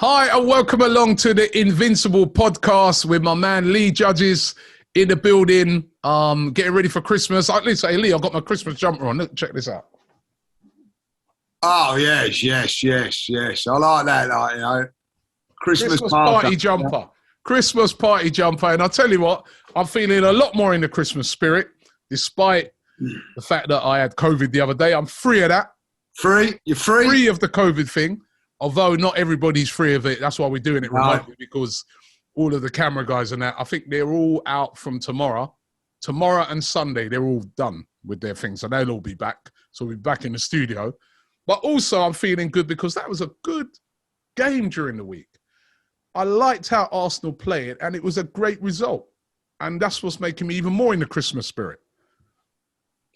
Hi, and welcome along to the Invincible podcast with my man Lee Judges in the building, getting ready for Christmas. Listen, hey, Lee, I've got my Christmas jumper on. Look, check this out. Oh, yes. I like that, Christmas party jumper. Christmas party jumper. And I'll tell you what, I'm feeling a lot more in the Christmas spirit, despite the fact that I had COVID the other day. I'm free of that. Free? You're free? Free of the COVID thing. Although not everybody's free of it. That's why we're doing it remotely, because all of the camera guys and that, I think they're all out from tomorrow. Tomorrow and Sunday, they're all done with their things. So they'll all be back. So we'll be back in the studio. But also I'm feeling good because that was a good game during the week. I liked how Arsenal played and it was a great result. And that's what's making me even more in the Christmas spirit.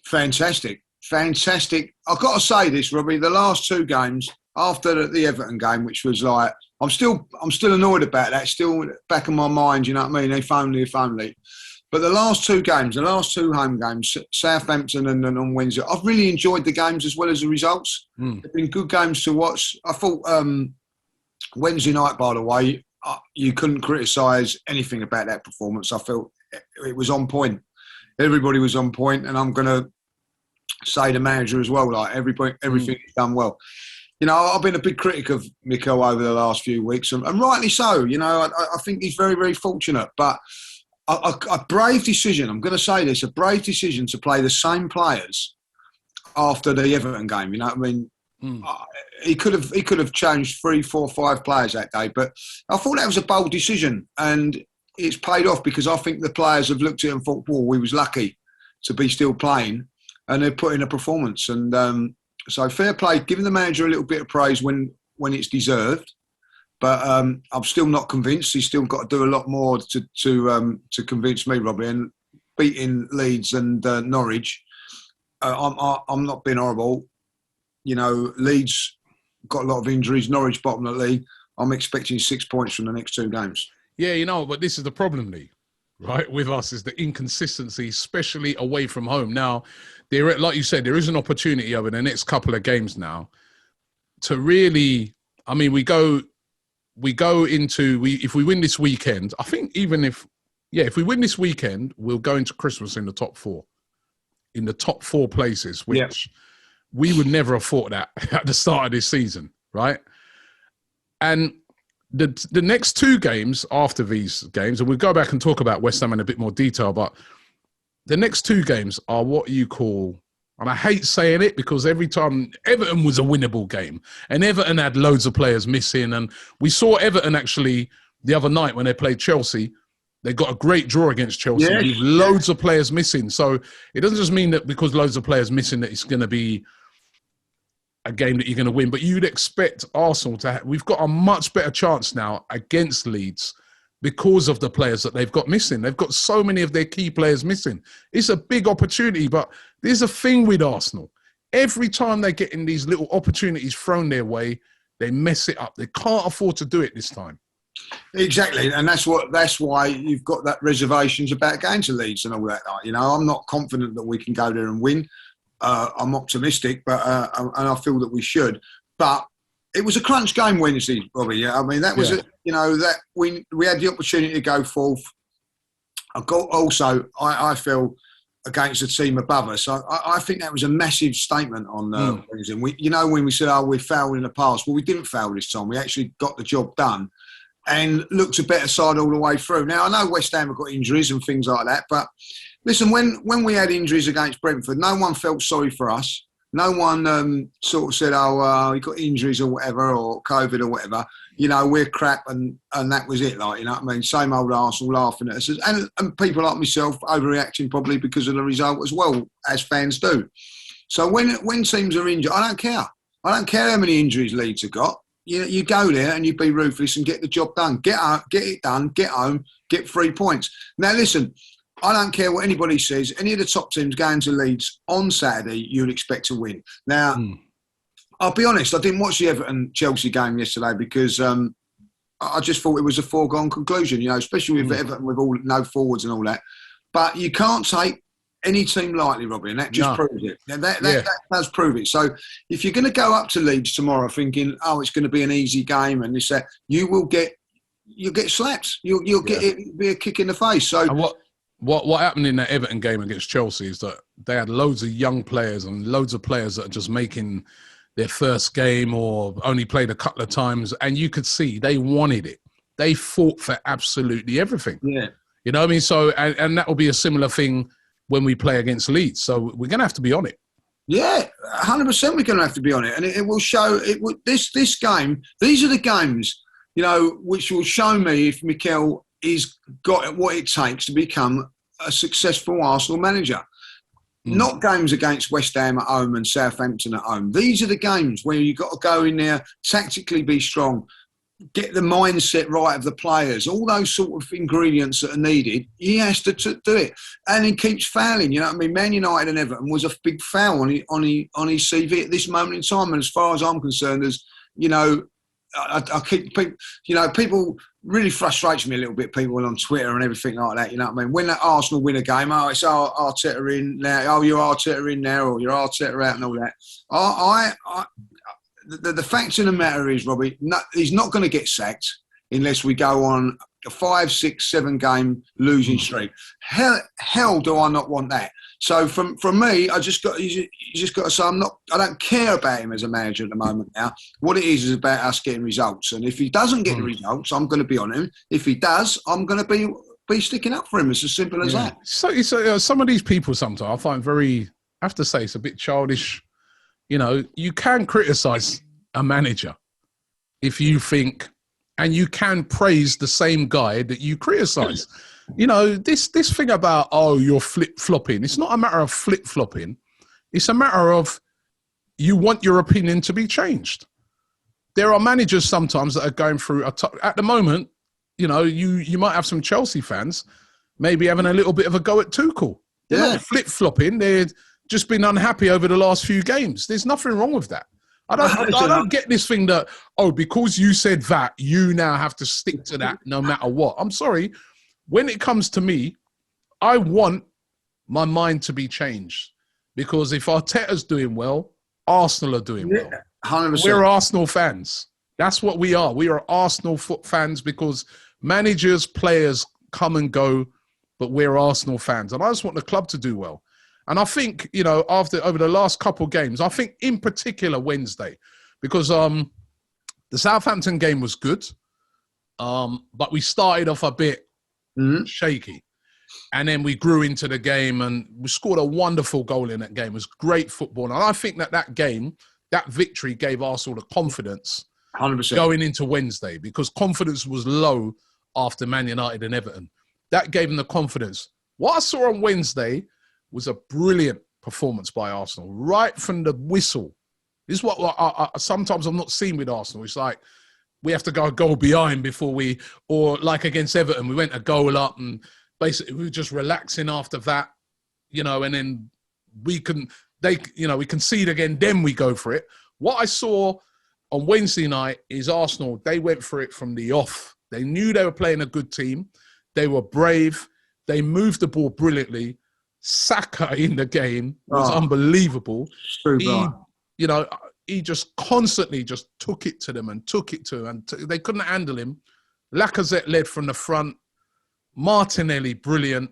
Fantastic. I've got to say this, Robbie, the last two games, after the Everton game, which was like, I'm still annoyed about that, still back in my mind, you know what I mean? If only. But the last two games, the last two home games, Southampton and on Wednesday, I've really enjoyed the games as well as the results. They've been good games to watch. I thought Wednesday night, by the way, you couldn't criticise anything about that performance. I felt it was on point. Everybody was on point, and I'm going to say the manager as well, like everything is done well. You know, I've been a big critic of Mikel over the last few weeks, and rightly so. You know, I think he's very, very fortunate. But a brave decision, I'm going to say this, a brave decision to play the same players after the Everton game. You know what I mean? He could have changed 3, 4, 5 players that day. But I thought that was a bold decision, and it's paid off because I think the players have looked at it and thought, well, we was lucky to be still playing, and they've put in a performance. And so fair play, giving the manager a little bit of praise when it's deserved. But I'm still not convinced. He's still got to do a lot more to convince me, Robbie. And beating Leeds and Norwich, I'm not being horrible. You know, Leeds got a lot of injuries. Norwich bottom of the league. I'm expecting 6 points from the next 2 games. Yeah, you know, but this is the problem, Lee, right, with us, is the inconsistency, especially away from home. Now, like you said, there is an opportunity over the next couple of games now to really, I mean, if we win this weekend, I think if we win this weekend, we'll go into Christmas in the top 4 places, which we would never have thought that at the start of this season, right? And the next 2 games after these games, and we'll go back and talk about West Ham in a bit more detail, but the next 2 games are what you call, and I hate saying it because every time Everton was a winnable game and Everton had loads of players missing. And we saw Everton actually the other night when they played Chelsea, they got a great draw against Chelsea with loads of players missing. So it doesn't just mean that because loads of players missing that it's going to be a game that you're going to win, but you'd expect Arsenal to we've got a much better chance now against Leeds because of the players that they've got missing. They've got so many of their key players missing. It's a big opportunity, but there's a thing with Arsenal. Every time they get in these little opportunities thrown their way, they mess it up. They can't afford to do it this time. Exactly, and that's why you've got that reservations about going to Leeds and all that. You know, I'm not confident that we can go there and win. I'm optimistic, but and I feel that we should. But it was a crunch game Wednesday, Robbie. I mean, that was that we had the opportunity to go forth. I feel against the team above us. I think that was a massive statement on Wednesday. When we said, we fouled in the past, well, we didn't foul this time. We actually got the job done and looked a better side all the way through. Now, I know West Ham have got injuries and things like that, but listen, when we had injuries against Brentford, no one felt sorry for us. No one sort of said, you got injuries or whatever, or COVID or whatever. You know, we're crap and that was it. Like, you know what I mean? Same old Arsenal laughing at us. And people like myself overreacting probably because of the result as well, as fans do. So when teams are injured, I don't care. I don't care how many injuries Leeds have got. You go there and you be ruthless and get the job done. Get it done, get home, get 3 points. Now, listen, I don't care what anybody says. Any of the top teams going to Leeds on Saturday, you'd expect to win. Now, I'll be honest, I didn't watch the Everton-Chelsea game yesterday because I just thought it was a foregone conclusion, you know, especially with Everton with all no forwards and all that. But you can't take any team lightly, Robbie, and that just proves it. That does prove it. So if you're going to go up to Leeds tomorrow thinking, oh, it's going to be an easy game and this, that, you'll get slapped. You'll get it be a kick in the face. So and what happened in that Everton game against Chelsea is that they had loads of young players and loads of players that are just making their first game or only played a couple of times, and you could see they wanted it. They fought for absolutely everything. Yeah. You know what I mean? So, and that will be a similar thing when we play against Leeds. So we're going to have to be on it. Yeah, 100% we're going to have to be on it. And it will show, this game, these are the games, you know, which will show me if Mikel is got what it takes to become a successful Arsenal manager. Not games against West Ham at home and Southampton at home. These are the games where you've got to go in there, tactically be strong, get the mindset right of the players, all those sort of ingredients that are needed. He has to do it. And he keeps fouling, you know what I mean? Man United and Everton was a big foul on his CV at this moment in time. And as far as I'm concerned, as you know, I keep, you know, people really frustrates me a little bit, people on Twitter and everything like that, you know what I mean? When that Arsenal win a game, oh, it's Arteta in now, oh, you're Arteta in now, or you're Arteta out and all that. The fact of the matter is, Robbie, he's not going to get sacked unless we go on a 5, 6, 7 game losing streak. Hell do I not want that. So from me, you just got to say I don't care about him as a manager at the moment now. What it is about us getting results. And if he doesn't get the results, I'm going to be on him. If he does, I'm going to be sticking up for him. It's as simple as that. So some of these people sometimes I find I have to say, it's a bit childish. You know, you can criticise a manager if you think, and you can praise the same guy that you criticise. You know, this thing about, oh, you're flip-flopping. It's not a matter of flip-flopping. It's a matter of you want your opinion to be changed. There are managers sometimes that are going through at the moment, you know, you might have some Chelsea fans maybe having a little bit of a go at Tuchel. They're not flip-flopping. They've just been unhappy over the last few games. There's nothing wrong with that. I don't get this thing that, oh, because you said that, you now have to stick to that no matter what. I'm sorry. When it comes to me, I want my mind to be changed. Because if Arteta's doing well, Arsenal are doing well. 100%. We're Arsenal fans. That's what we are. We are Arsenal fans because managers, players come and go, but we're Arsenal fans. And I just want the club to do well. And I think, you know, over the last couple of games, I think in particular Wednesday, because the Southampton game was good, but we started off a bit shaky. And then we grew into the game and we scored a wonderful goal in that game. It was great football. And I think that game, that victory gave Arsenal the confidence 100%. Going into Wednesday, because confidence was low after Man United and Everton. That gave them the confidence. What I saw on Wednesday was a brilliant performance by Arsenal, right from the whistle. This is what I sometimes I'm not seeing with Arsenal. It's like we have to go a goal behind before or like against Everton, we went a goal up and basically we were just relaxing after that, you know, and then we concede again, then we go for it. What I saw on Wednesday night is Arsenal, they went for it from the off. They knew they were playing a good team. They were brave. They moved the ball brilliantly. Saka in the game was unbelievable. He just constantly just took it to them and took it to them. And they couldn't handle him. Lacazette led from the front. Martinelli, brilliant.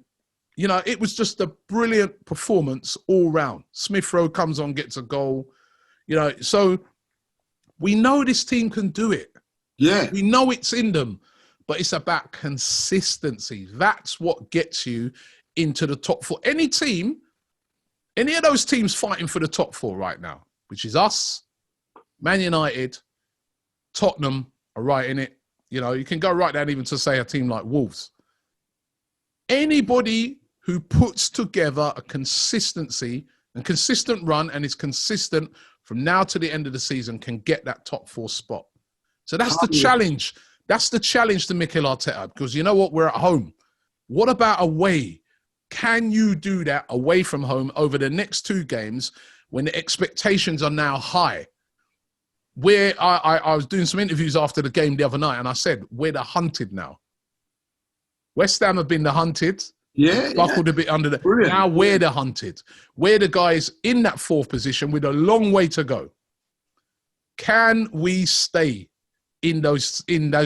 You know, it was just a brilliant performance all round. Smith Rowe comes on, gets a goal. You know, so we know this team can do it. Yeah. We know it's in them, but it's about consistency. That's what gets you into the top four. Any of those teams fighting for the top four right now, which is us, Man United, Tottenham are right in it. You know, you can go right down even to say a team like Wolves. Anybody who puts together a consistency and consistent run and is consistent from now to the end of the season can get that top four spot. So that's the challenge. That's the challenge to Mikel Arteta, because you know what? We're at home. What about away? Can you do that away from home over the next 2 games when the expectations are now high? Where I was doing some interviews after the game the other night and I said, we're the hunted now. West Ham have been the hunted. Yeah, buckled a bit under the. Brilliant. Now we're the hunted. We're the guys in that fourth position with a long way to go. Can we stay in those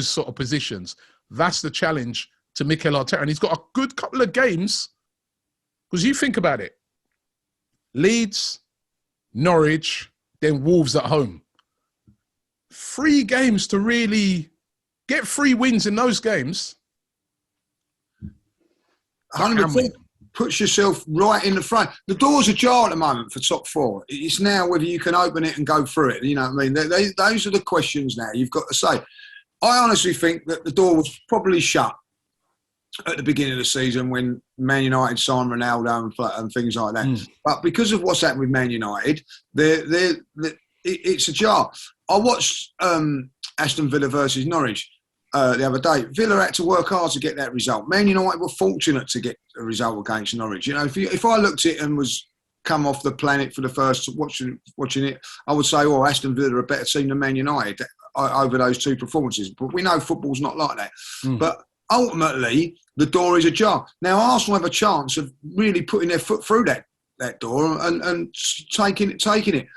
sort of positions? That's the challenge to Mikel Arteta, and he's got a good couple of games. Because you think about it, Leeds, Norwich, then Wolves at home. 3 games to really get 3 wins in those games. 100% puts yourself right in the front. The door's ajar at the moment for top 4. It's now whether you can open it and go through it. You know what I mean? Those are the questions now you've got to say. I honestly think that the door was probably shut at the beginning of the season when Man United signed Ronaldo and things like that. But because of what's happened with Man United, it's ajar. I watched Aston Villa versus Norwich the other day. Villa had to work hard to get that result. Man United were fortunate to get a result against Norwich. You know, if I looked at it and was come off the planet for the first watching it, I would say, oh, Aston Villa are a better team than Man United over those 2 performances. But we know football's not like that. But ultimately, the door is ajar. Now, Arsenal have a chance of really putting their foot through that door and taking it.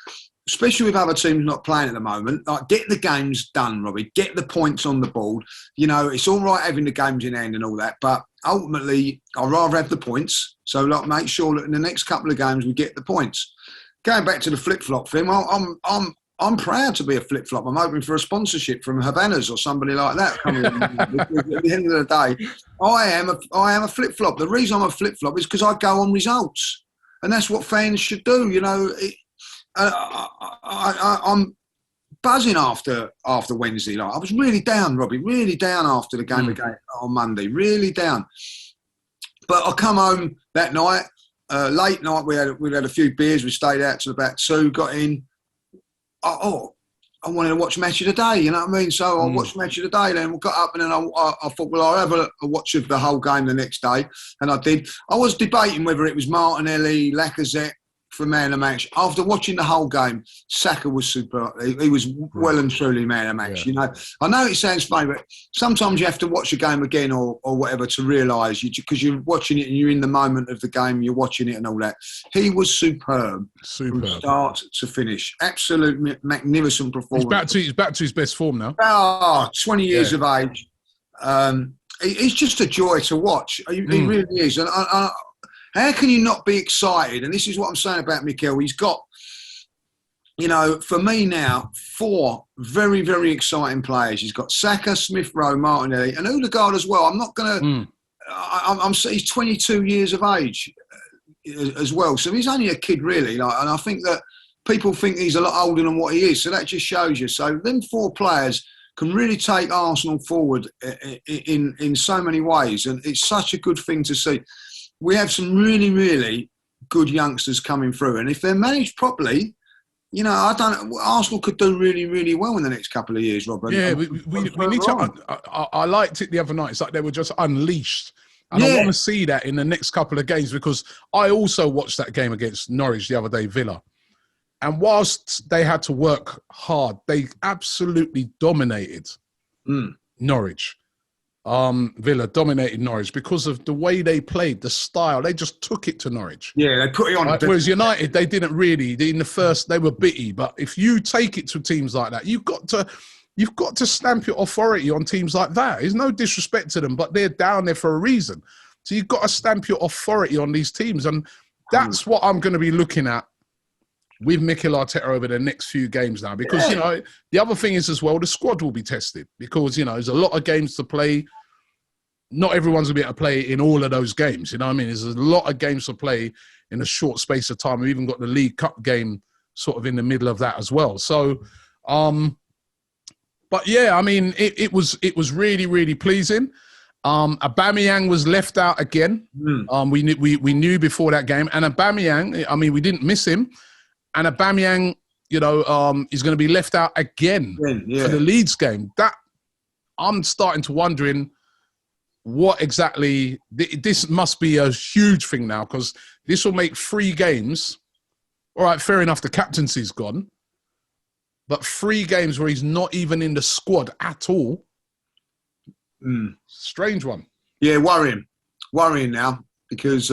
Especially with other teams not playing at the moment. Like, get the games done, Robbie. Get the points on the board. You know, it's all right having the games in hand and all that, but ultimately, I'd rather have the points. So, like, make sure that in the next couple of games we get the points. Going back to the flip-flop thing, I'm proud to be a flip-flop. I'm hoping for a sponsorship from Havana's or somebody like that coming in. At the end of the day, I am a flip-flop. The reason I'm a flip-flop is because I go on results. And that's what fans should do, you know. I'm buzzing after Wednesday night. I was really down, Robbie, really down after the game again on Monday, really down. But I come home that night, late night. We had a few beers. We stayed out till about 2. Got in. I wanted to watch Match of the Day. You know what I mean? So I watched Match of the Day. Then we got up and then I thought, well, I'll have a watch of the whole game the next day, and I did. I was debating whether it was Martinelli, Lacazette for man of the match. After watching the whole game, Saka was super. He was well and truly man of the match. Yeah. You know, I know it sounds funny, but sometimes you have to watch a game again or whatever to realise because you're watching it and you're in the moment of the game. You're watching it and all that. He was superb from start to finish. Absolute magnificent performance. He's back to his best form now. 20 years of age. He's just a joy to watch. He really is. And how can you not be excited? And this is what I'm saying about Mikel. He's got, you know, for me now, 4 very, very exciting players. He's got Saka, Smith Rowe, Martinelli, and Odegaard as well. I'm not going to... he's 22 years of age as well. So he's only a kid, really. And I think that people think he's a lot older than what he is. So that just shows you. So them 4 players can really take Arsenal forward in so many ways. And it's such a good thing to see. We have some really, really good youngsters coming through. And if they're managed properly, you know, Arsenal could do really, really well in the next couple of years, Rob. Yeah, we need to... I liked it the other night. It's like they were just unleashed. And I want to see that in the next couple of games because I also watched that game against Norwich the other day, Villa. And whilst they had to work hard, they absolutely dominated Norwich. Villa dominated Norwich because of the way they played, the style. They just took it to Norwich. Yeah, they put it on. Whereas United, they didn't really. In the first, they were bitty. But if you take it to teams like that, you've got to stamp your authority on teams like that. There's no disrespect to them, but they're down there for a reason. So you've got to stamp your authority on these teams, and that's what I'm going to be looking at with Mikel Arteta over the next few games now. Because, you know, the other thing is as well, the squad will be tested because, you know, there's a lot of games to play. Not everyone's going to be able to play in all of those games. You know what I mean? There's a lot of games to play in a short space of time. We've even got the League Cup game sort of in the middle of that as well. So, but yeah, I mean, it was really, really pleasing. Aubameyang was left out again. We knew before that game. And Aubameyang, I mean, we didn't miss him. And Aubameyang, you know, is going to be left out again for the Leeds game. That I'm starting to wondering what exactly... This must be a huge thing now because this will make 3 games. All right, fair enough, the captaincy's gone. But 3 games where he's not even in the squad at all. Strange one. Yeah, worrying now. because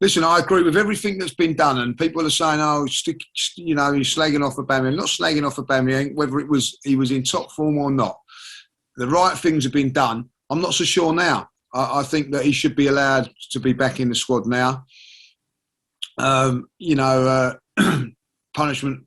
listen. I agree with everything that's been done, and people are saying, "Oh, you're slagging off Aubameyang." Not slagging off Aubameyang, whether he was in top form or not. The right things have been done. I'm not so sure now. I think that he should be allowed to be back in the squad now. Punishment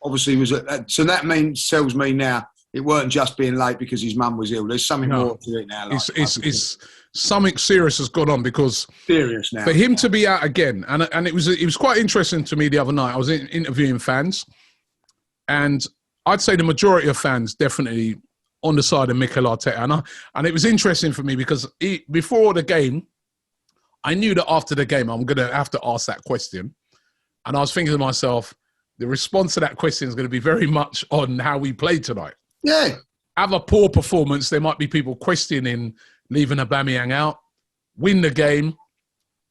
obviously was so that tells me now it weren't just being late because his mum was ill. There's something more to it now. It's something serious has gone on, because serious now for him to be out again, and it was quite interesting to me the other night. I was interviewing fans, and I'd say the majority of fans definitely on the side of Mikel Arteta, and it was interesting for me because before the game, I knew that after the game I'm going to have to ask that question, and I was thinking to myself, the response to that question is going to be very much on how we played tonight. Yeah. Have a poor performance, there might be people questioning leaving Aubameyang out. Win the game,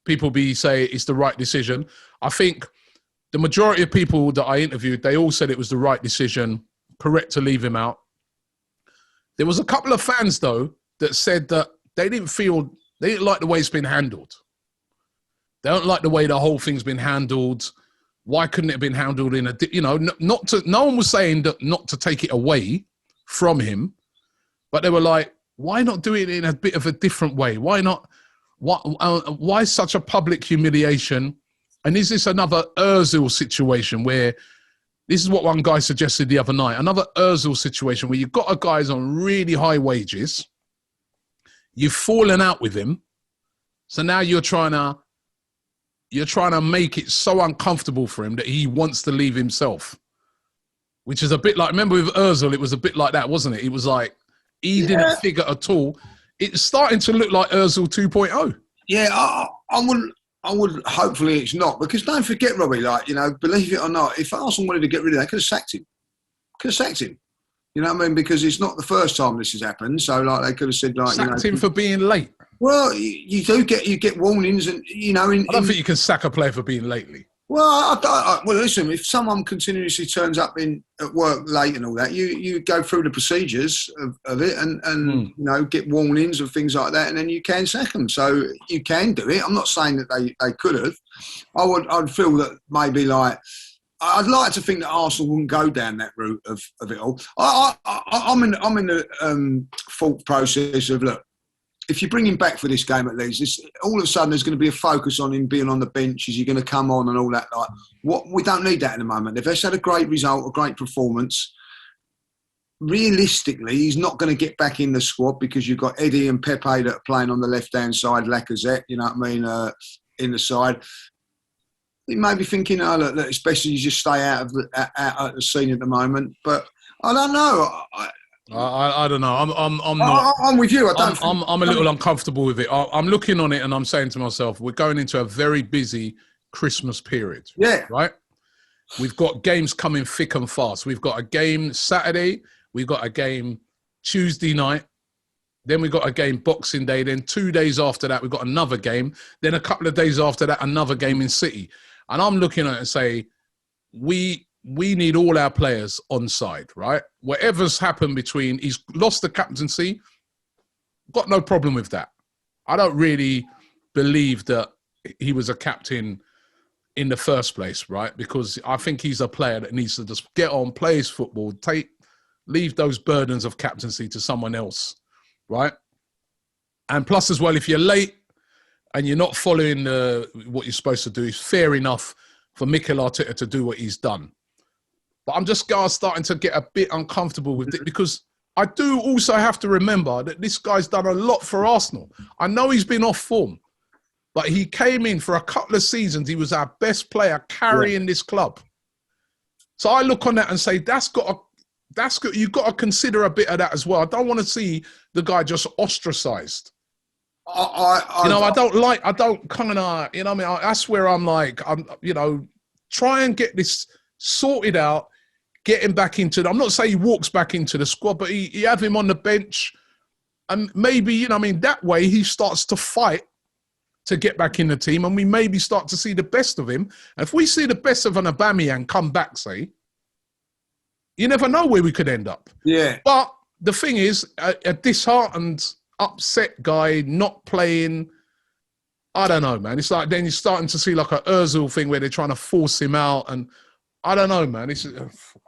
people say it's the right decision. I think the majority of people that I interviewed, they all said it was the right decision, correct to leave him out. There was a couple of fans, though, that said that they didn't like the way it's been handled. They don't like the way the whole thing's been handled. Why couldn't it have been handled in no one was saying that not to take it away from him, but they were like, why not do it in a bit of a different way? Why not? Why such a public humiliation? And is this another Ozil situation where, this is what one guy suggested the other night, another Ozil situation where you've got a guy who's on really high wages, you've fallen out with him, so now you're trying to make it so uncomfortable for him that he wants to leave himself, which is a bit like, remember with Ozil, it was a bit like that, wasn't it? It was like, he didn't figure at all. It's starting to look like Ozil 2.0. Yeah, I would. Hopefully, it's not, because don't forget, Robbie. Believe it or not, if Arsenal wanted to get rid of him, they could have sacked him. You know what I mean? Because it's not the first time this has happened. So, they could have said, sacked him for being late. Well, you get warnings, and I don't think you can sack a player for being lately. Well, listen. If someone continuously turns up at work late and all that, you go through the procedures of it, and get warnings of things like that, and then you can sack them. So you can do it. I'm not saying that they could have. I'd feel that maybe I'd like to think that Arsenal wouldn't go down that route of it all. I'm in the thought process of, look, if you bring him back for this game at Leeds, all of a sudden there's going to be a focus on him being on the bench. Is he going to come on and all that? We don't need that at the moment. If he's had a great result, a great performance, realistically, he's not going to get back in the squad, because you've got Eddie and Pepe that are playing on the left-hand side, Lacazette, you know what I mean, in the side. He may be thinking, look, it's best you just stay out of the scene at the moment. But I don't know. I don't know. I'm not. I'm with you. I'm a little uncomfortable with it. I'm looking on it and I'm saying to myself, we're going into a very busy Christmas period. Yeah. Right? We've got games coming thick and fast. We've got a game Saturday. We've got a game Tuesday night. Then we've got a game Boxing Day. Then 2 days after that, we've got another game. Then a couple of days after that, another game in City. And I'm looking at it and say, we need all our players on side, right? Whatever's happened he's lost the captaincy, got no problem with that. I don't really believe that he was a captain in the first place, right? Because I think he's a player that needs to just get on, play his football, leave those burdens of captaincy to someone else, right? And plus as well, if you're late and you're not following what you're supposed to do, it's fair enough for Mikel Arteta to do what he's done. But I'm just starting to get a bit uncomfortable with it, because I do also have to remember that this guy's done a lot for Arsenal. I know he's been off form, but he came in for a couple of seasons. He was our best player carrying this club. So I look on that and say, that's got. You've got to consider a bit of that as well. I don't want to see the guy just ostracised. I don't that's where I'm like, try and get this sorted out, get him back I'm not saying he walks back into the squad, but you have him on the bench, and maybe, that way he starts to fight to get back in the team, and we maybe start to see the best of him. And if we see the best of an Aubameyang come back, say, you never know where we could end up. Yeah. But the thing is, disheartened upset guy, not playing. I don't know, man. It's like then you're starting to see like a Ozil thing where they're trying to force him out, and I don't know, man.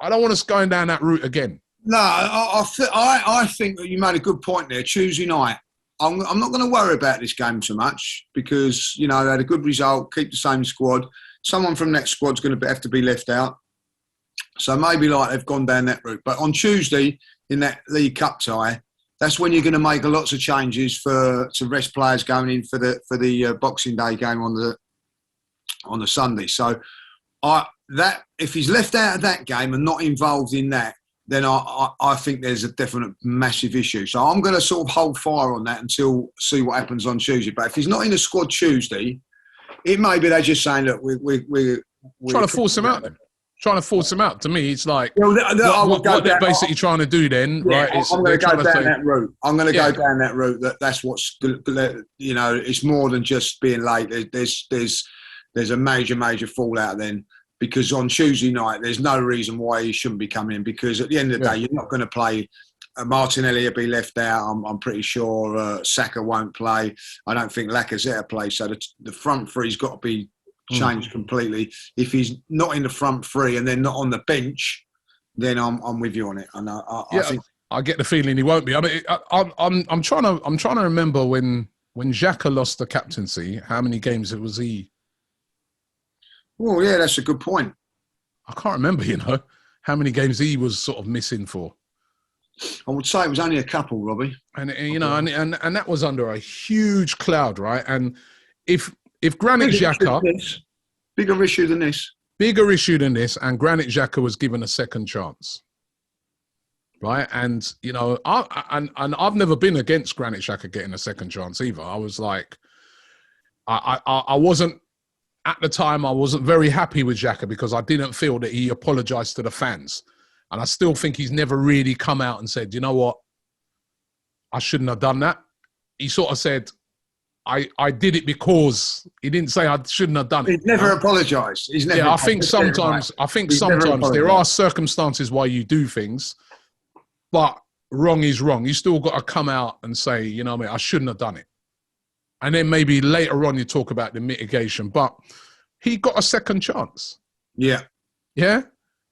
I don't want us going down that route again. No, I think that you made a good point there. Tuesday night, I'm not going to worry about this game so much because, you know, they had a good result, keep the same squad. Someone from that squad's going to have to be left out. So maybe like they've gone down that route. But on Tuesday, in that League Cup tie, that's when you're going to make lots of changes to rest players going in for the Boxing Day game on the Sunday. So if he's left out of that game and not involved in that, then I think there's a definite massive issue. So I'm going to sort of hold fire on that until see what happens on Tuesday. But if he's not in the squad Tuesday, it may be they're just saying, look, we're trying to force him out then. Trying to force him out. To me, it's like what they're basically trying to do then, right? I'm going to go down that route. I'm going to go down that route. That's what's, you know, it's more than just being late. There's a major fallout then. Because on Tuesday night, there's no reason why he shouldn't be coming in. Because at the end of the day, you're not going to play. Martinelli will be left out. I'm pretty sure Saka won't play. I don't think Lacazette will play. So the front three's got to be changed completely. If he's not in the front three and then not on the bench, then I'm with you on it. And I think I get the feeling he won't be. I mean, I'm trying to remember when Xhaka lost the captaincy. How many games it was he? Oh, yeah, that's a good point. I can't remember, you know, how many games he was sort of missing for. I would say it was only a couple, Robbie. And you know, and that was under a huge cloud, right? And if Granit Xhaka... Bigger issue than this. And Granit Xhaka was given a second chance, right? And, you know, I've never been against Granit Xhaka getting a second chance either. I was like... I wasn't... At the time, I wasn't very happy with Xhaka because I didn't feel that he apologised to the fans. And I still think he's never really come out and said, you know what, I shouldn't have done that. He sort of said, I did it because he didn't say I shouldn't have done it. He's never apologised. He's never. Yeah, I think sometimes there are circumstances why you do things, but wrong is wrong. You still got to come out and say, you know what I mean, I shouldn't have done it. And then maybe later on you talk about the mitigation. But he got a second chance. Yeah. Yeah?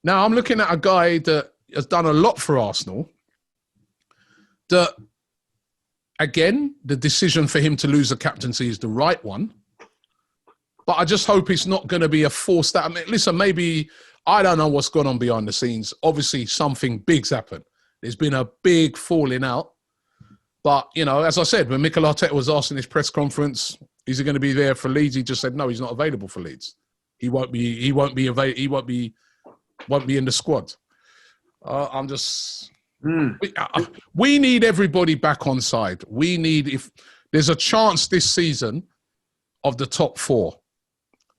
Now, I'm looking at a guy that has done a lot for Arsenal. That, again, the decision for him to lose the captaincy is the right one. But I just hope it's not going to be a forced... I mean, listen, maybe... I don't know what's going on behind the scenes. Obviously, something big's happened. There's been a big falling out. But, you know, as I said, when Mikel Arteta was asked in his press conference, is he going to be there for Leeds? He just said, no, he's not available for Leeds. He won't be in the squad. I'm just... We need everybody back on side. We need, if there's a chance this season of the top four,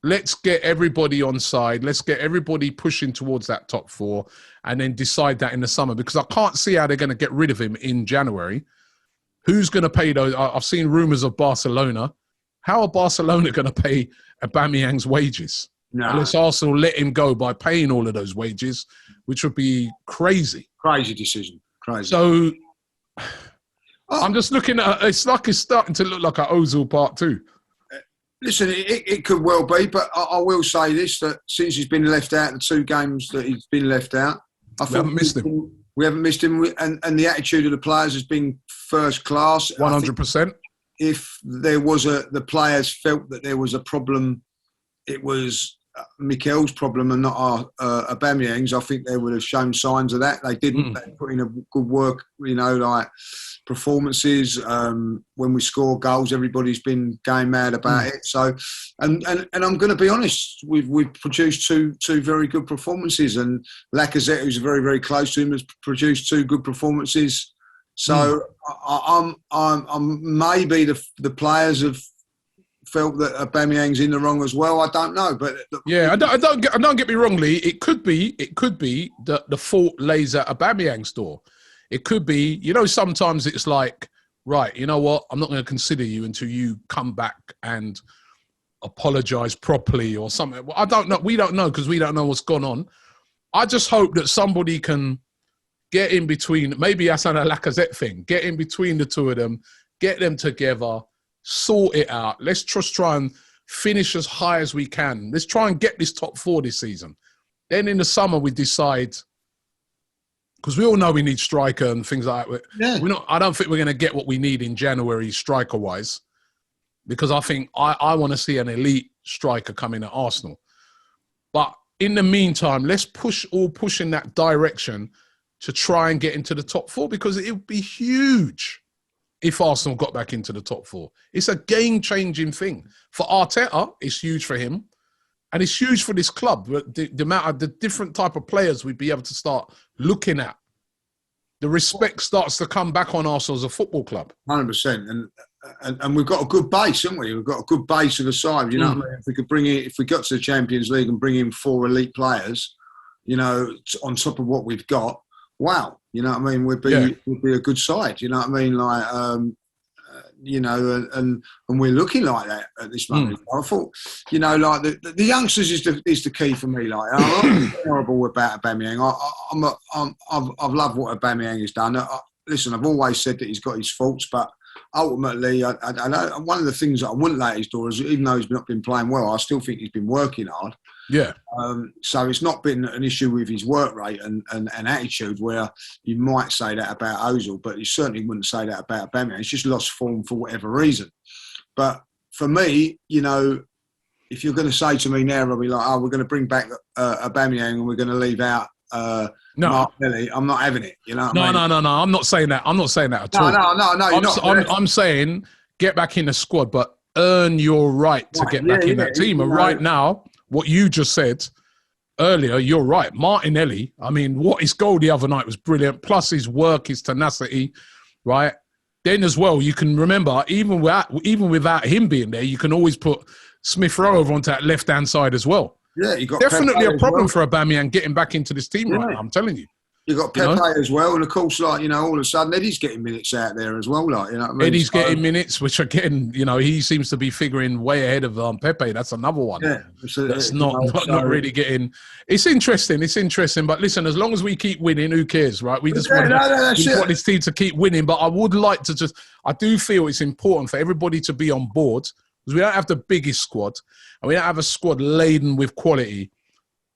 let's get everybody on side. Let's get everybody pushing towards that top four and then decide that in the summer, because I can't see how they're going to get rid of him in January. Who's going to pay those? I've seen rumours of Barcelona. How are Barcelona going to pay Aubameyang's wages? No. Unless Arsenal let him go by paying all of those wages, which would be crazy. Crazy decision. Crazy. So I'm just looking at it's starting to look like an Ozil part 2. Listen, it could well be, but I will say this, that since he's been left out, the 2 games that he's been left out, we haven't missed him. We haven't missed him, and the attitude of the players has been first class. 100%. If there was the players felt that there was a problem, it was Mikel's problem and not Aubameyang's. I think they would have shown signs of that. They didn't. They put in a good work, you know, like performances. When we score goals, everybody's been going mad about it. So, and I'm going to be honest, we've produced two very good performances, and Lacazette, who's very very close to him, has produced 2 good performances. So I'm maybe the players have felt that Aubameyang's in the wrong as well. I don't know, but yeah, I don't get me wrongly. It could be that the fault lays at Aubameyang's door. It could be, you know, sometimes it's like, right, you know what? I'm not going to consider you until you come back and apologise properly or something. Well, I don't know. We don't know because we don't know what's gone on. I just hope that somebody can get in between. Maybe that's a Lacazette thing. Get in between the 2 of them. get them together, sort it out. Let's just try and finish as high as we can. Let's try and get this top 4 this season. Then in the summer, we decide, because we all know we need striker and things like that. I don't think we're going to get what we need in January striker-wise, because I think I want to see an elite striker come in at Arsenal. But in the meantime, let's push in that direction to try and get into the top 4, because it would be huge if Arsenal got back into the top 4. It's a game-changing thing. For Arteta, it's huge for him. And it's huge for this club. The amount of the different type of players we'd be able to start looking at. The respect starts to come back on Arsenal as a football club. 100%. And we've got a good base, haven't we? We've got a good base of the side. You know what I mean? If we could if we got to the Champions League and bring in 4 elite players, you know, on top of what we've got, wow. You know what I mean? We'd be a good side. You know what I mean? Like, you know, and we're looking like that at this moment. I thought, you know, like the youngsters is the key for me. Like, I'm not horrible about Aubameyang. I've loved what Aubameyang has done. Listen, I've always said that he's got his faults, but ultimately, I know one of the things that I wouldn't lay at his door is, even though he's not been playing well, I still think he's been working hard. Yeah. So it's not been an issue with his work rate and attitude, where you might say that about Ozil, but you certainly wouldn't say that about Aubameyang. He's just lost form for whatever reason. But for me, you know, if you're going to say to me now, Robbie, like, oh, we're going to bring back Aubameyang and we're going to leave out Martinelli, I'm not having it. You know? No. I'm not saying that. I'm not saying that at all. No. I'm saying get back in the squad, but earn your right to get back in that team. And right now, what you just said earlier, you're right. Martinelli, I mean, what his goal the other night was brilliant. Plus his work, his tenacity, right? Then as well, you can remember, even without him being there, you can always put Smith Rowe over onto that left-hand side as well. Yeah, you got definitely a problem for Aubameyang getting back into this team right now, I'm telling you. You got Pepe as well, and of course, like, you know, all of a sudden Eddie's getting minutes out there as well, like, you know what I mean? Eddie's getting minutes, which again, you know, he seems to be figuring way ahead of Pepe. That's another one. Yeah, that's not really getting. It's interesting. But listen, as long as we keep winning, who cares, right? We just want this team to keep winning. But I would like to I do feel it's important for everybody to be on board, because we don't have the biggest squad and we don't have a squad laden with quality.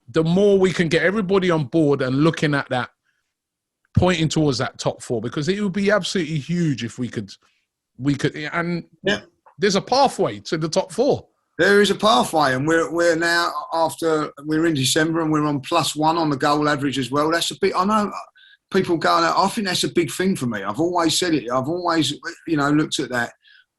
The more we can get everybody on board and looking at that, pointing towards that top 4, because it would be absolutely huge if we could, and there's a pathway to the top 4. There is a pathway, and we're now, after we're in December and we're on +1 on the goal average as well. That's a bit, I know people going out, I think that's a big thing for me. I've always said it. I've always, you know, looked at that.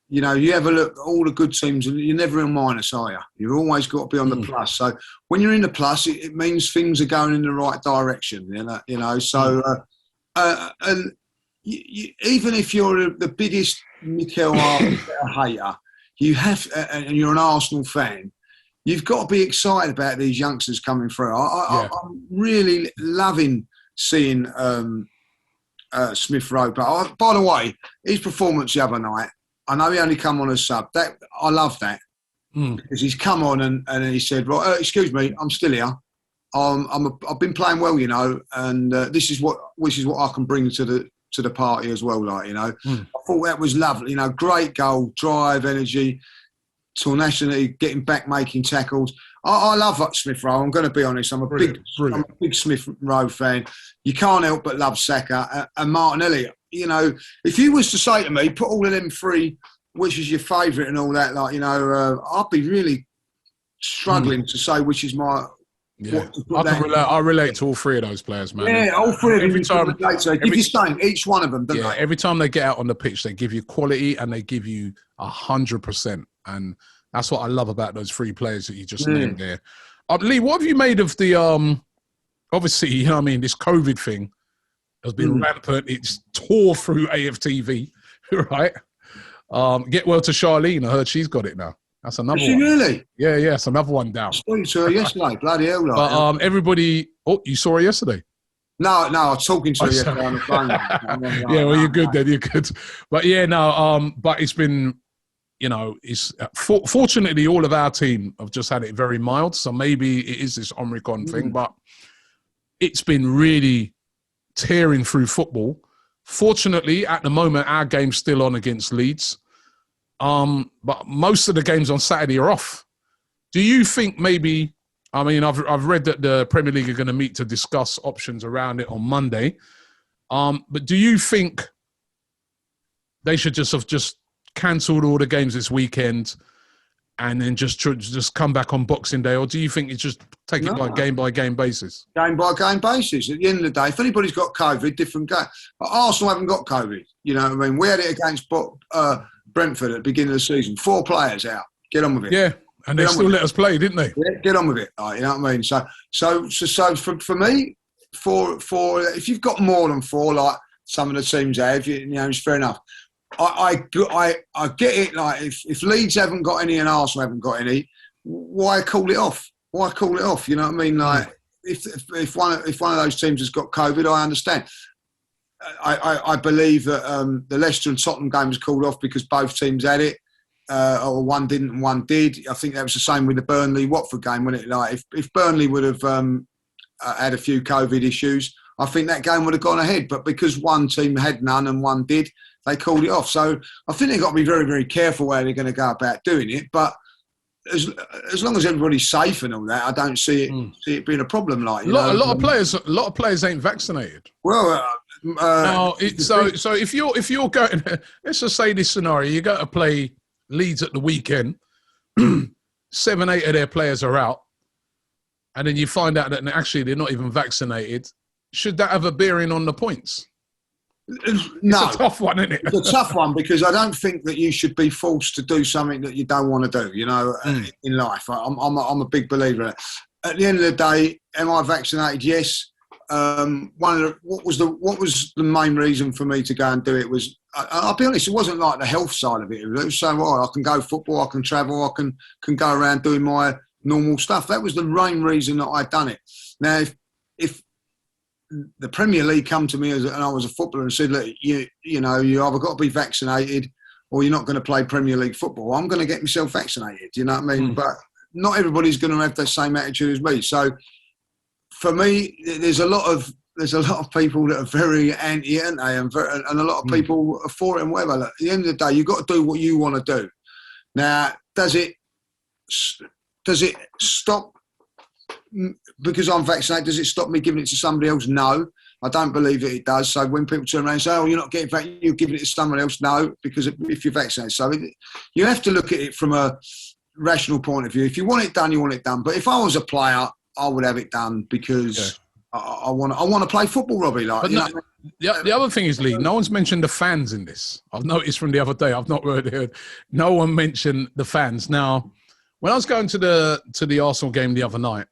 You know, you ever look at all the good teams, and you're never in minus, are you? You've always got to be on the plus. So when you're in the plus, it means things are going in the right direction. You know. So and even if you're the biggest Mikel Arteta hater, you have, and you're an Arsenal fan, you've got to be excited about these youngsters coming through. I'm really loving seeing Smith Rowe. But by the way, his performance the other night, I know he only come on as sub. I love that, because he's come on and he said, "Right, excuse me, I'm still here. I've been playing well, you know, and this is what I can bring to the party as well." Like, you know, I thought that was lovely. You know, great goal, drive, energy, tenacity, getting back, making tackles. I love Smith Rowe. I'm going to be honest. I'm a big Smith Rowe fan. You can't help but love Saka and Martinelli. You know, if you was to say to me, put all of them 3, which is your favourite and all that, like, you know, I'd be really struggling to say which is my. Yeah, I relate to all 3 of those players, man. Yeah, all 3 of them. They give you something, each one of them, don't they? Every time they get out on the pitch, they give you quality and they give you 100%. And that's what I love about those 3 players that you just named there. Lee, what have you made of the, obviously, you know what I mean, this COVID thing has been rampant. It's tore through AFTV, right? Get well to Charlene. I heard she's got it now. That's another one. Really? Yeah, it's another one down. I saw her yesterday. Bloody hell. But everybody... Oh, you saw her yesterday? No, I was talking to her yesterday on the phone. Yeah, well, you're good then. You're good. But yeah, no, but it's been, you know, it's fortunately all of our team have just had it very mild. So maybe it is this Omicron thing, but it's been really tearing through football Fortunately, at the moment, our game's still on against Leeds. But most of the games on Saturday are off. Do you think maybe, I mean, I've read that the Premier League are going to meet to discuss options around it on Monday. But do you think they should just have cancelled all the games this weekend and then just come back on Boxing Day? Or do you think it's just take it by game basis? Game by game basis. At the end of the day, if anybody's got COVID, different game. But Arsenal haven't got COVID. You know what I mean? We had it against Brentford at the beginning of the season. 4 players out. Get on with it. Yeah, and they still let us play, didn't they? Yeah, get on with it. You know what I mean? So for me, if you've got more than 4, like some of the teams have, you know, it's fair enough. I get it. Like if Leeds haven't got any and Arsenal haven't got any, why call it off? Why call it off? You know what I mean? Like if one of those teams has got COVID, I understand. I believe that the Leicester and Tottenham game was called off because both teams had it, or one didn't and one did. I think that was the same with the Burnley-Watford game, wasn't it? Like if Burnley would have had a few COVID issues, I think that game would have gone ahead. But because one team had none and one did, they called it off. So I think they've got to be very, very careful where they're going to go about doing it. But as long as everybody's safe and all that, I don't see it being a problem. Like a lot of players ain't vaccinated. Well, so if you're going, let's just say this scenario, you go to play Leeds at the weekend, 7, 8 of their players are out, and then you find out that actually they're not even vaccinated. Should that have a bearing on the points? No. It's a tough one, isn't it? It's a tough one because I don't think that you should be forced to do something that you don't want to do, you know, in life. I'm a big believer in it. At the end of the day, am I vaccinated? Yes. What was the main reason for me to go and do it was, I'll be honest, it wasn't like the health side of it. It was so, I can go football, I can travel, I can go around doing my normal stuff. That was the main reason that I'd done it. Now, if the Premier League come to me and I was a footballer and said, look, you know, you either got to be vaccinated or you're not going to play Premier League football, I'm going to get myself vaccinated. You know what I mean? But not everybody's going to have the same attitude as me. So for me, there's a lot of people that are very anti, aren't they? And a lot of people are for it and whatever. Look, at the end of the day, you've got to do what you want to do. Now, does it stop? Because I'm vaccinated, does it stop me giving it to somebody else? No, I don't believe that it does. So when people turn around and say, oh, you're not getting vaccinated, you're giving it to someone else. No, because if you're vaccinated. So you have to look at it from a rational point of view. If you want it done, you want it done. But if I was a player, I would have it done because I want to play football, Robbie. Like, the other thing is, Lee, no one's mentioned the fans in this. I've noticed from the other day, I've not heard no one mention the fans. Now, when I was going to the Arsenal game the other night,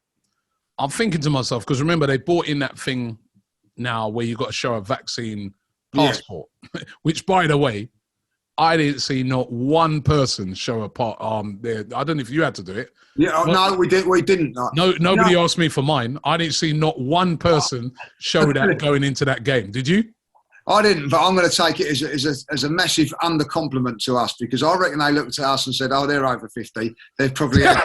I'm thinking to myself, because remember, they bought in that thing now where you've got to show a vaccine passport, which, by the way, I didn't see not one person show a part. There, I don't know if you had to do it. Yeah, no, we didn't. Nobody asked me for mine. I didn't see not one person show that going into that game. Did you? I didn't, but I'm going to take it as a massive under-compliment to us because I reckon they looked at us and said, "Oh, they're over 50. They've probably." Listen,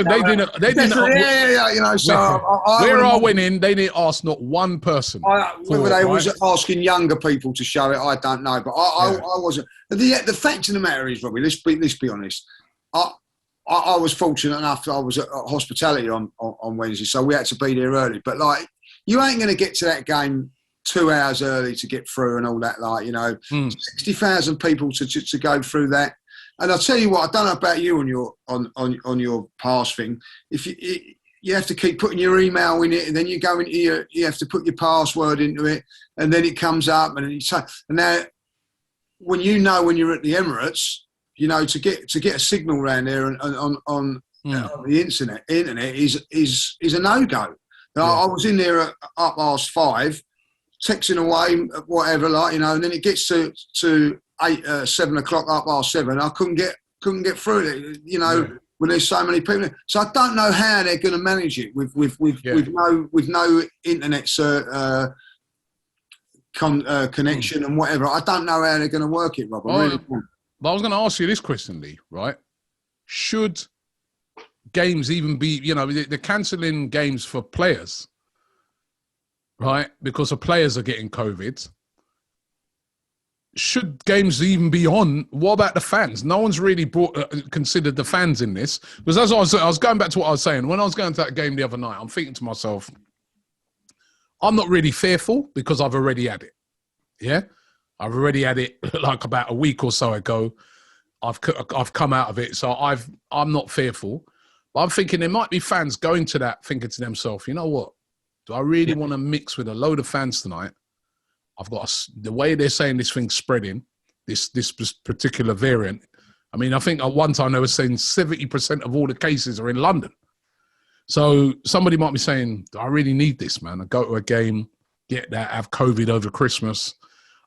they didn't. Yeah. You know, so where I went in, they didn't ask not one person. Whether they was asking younger people to show it, I don't know, but I wasn't. The fact of the matter is, Robbie, let's be honest. I was fortunate enough. I was at hospitality on Wednesday, so we had to be there early. But like, you ain't going to get to that game 2 hours early to get through and all that. Like, you know, 60,000 people to go through that. And I'll tell you what, I don't know about you on your pass thing. If you have to keep putting your email in it, and then you go into you have to put your password into it, and then it comes up, and now when you're at the Emirates, you know, to get a signal around there and on the internet is a no-go. I was in there at 5:30, texting away, whatever, like, you know, and then it gets to 7 o'clock, 7:30. I couldn't get through it, you know, when there's so many people. So I don't know how they're going to manage it with no internet connection and whatever. I don't know how they're going to work it, Rob. I really don't. But I was going to ask you this question, Lee, right? Should games even be, you know, they're cancelling games for players. right? Because the players are getting COVID. Should games even be on? What about the fans? No one's really considered the fans in this. Because as I was going back to what I was saying, when I was going to that game the other night, I'm thinking to myself, I'm not really fearful because I've already had it. Yeah? I've already had it like about a week or so ago. I've come out of it, so I'm not fearful. But I'm thinking there might be fans going to that thinking to themselves, you know what? Do I really want to mix with a load of fans tonight? I've got the way they're saying this thing's spreading, this particular variant. I mean, I think at one time they were saying 70% of all the cases are in London. So somebody might be saying, I really need this, man. I go to a game, get that, have COVID over Christmas.